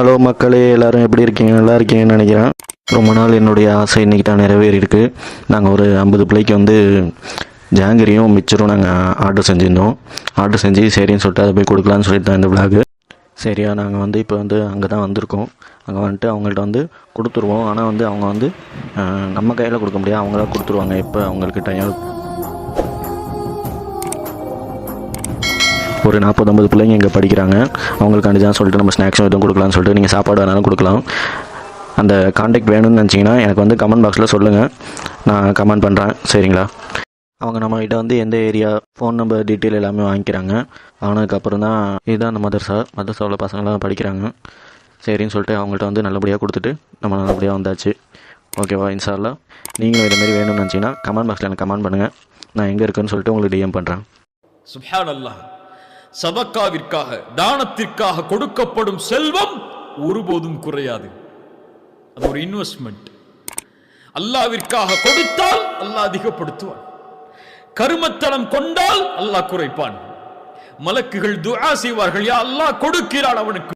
Hello மக்களே, எல்லோரும் எப்படி இருக்கீங்க? நல்லா இருக்கீங்கன்னு நினைக்கிறேன். ரொம்ப நாள் என்னுடைய ஆசை இன்றைக்கி தான் நிறைவேறியிருக்கு. நாங்கள் ஒரு 50 பிள்ளைக்கு வந்து ஜாங்கிரியும் மிச்சரும் நாங்கள் ஆர்டர் செஞ்சுருந்தோம். ஆர்டர் செஞ்சு சரின்னு சொல்லிட்டு அதை போய் கொடுக்கலான்னு சொல்லிட்டு தான் இந்த விளாகு. சரியா, நாங்கள் வந்து இப்போ வந்து அங்கே தான் வந்திருக்கோம். அங்கே வந்துட்டு அவங்கள்ட்ட வந்து கொடுத்துருவோம். ஆனால் வந்து அவங்க வந்து நம்ம கையில் கொடுக்க முடியாது, அவங்களா கொடுத்துருவாங்க எப்போ அவங்களுக்கு டைம். ஒரு 40-50 பிள்ளைங்க இங்கே படிக்கிறாங்க. அவங்களுக்காண்டி தான் சொல்லிட்டு நம்ம ஸ்நாக்ஸும் எதுவும் கொடுக்கலான்னு சொல்லிட்டு நீங்கள் சாப்பாடு வேணாலும் கொடுக்கலாம். அந்த காண்டாக்ட் வேணும்னு நினச்சிங்கன்னா எனக்கு வந்து கமெண்ட் பாக்ஸில் சொல்லுங்கள், நான் கமெண்ட் பண்ணுறேன். சரிங்களா? அவங்க நம்மகிட்ட வந்து எந்த ஏரியா, ஃபோன் நம்பர், டீட்டெயில் எல்லாமே வாங்கிக்கிறாங்க. ஆனதுக்கப்புறம் தான் இதுதான் அந்த மதரசாவில் பசங்களாம் படிக்கிறாங்க. சரின்னு சொல்லிட்டு அவங்கள்ட்ட வந்து நல்லபடியாக கொடுத்துட்டு நம்ம நல்லபடியாக வந்தாச்சு. ஓகேவா? இன்ஷா அல்லாஹ் நீங்களும் இதுமாரி வேணும்னு நினச்சிங்கன்னா கமெண்ட் பாக்ஸில் எனக்கு கமெண்ட் பண்ணுங்கள். நான் எங்கே இருக்குன்னு சொல்லிட்டு உங்களுக்கு டிஎம் பண்ணுறேன். சுப்ஹானல்லாஹ். சதக்காவிற்காக, தானத்திற்காக கொடுக்கப்படும் செல்வம் ஒருபோதும் குறையாது. அது ஒரு இன்வெஸ்ட்மெண்ட். அல்லாஹ்விற்காக கொடுத்தால் அல்லாஹ் அதிகப்படுத்துவான். கருமத்தனம் கொண்டால் அல்லாஹ் குறைப்பான். மலக்குகள் துஆ செய்வார்கள், யா அல்லாஹ் கொடுக்கிறான் அவனுக்கு.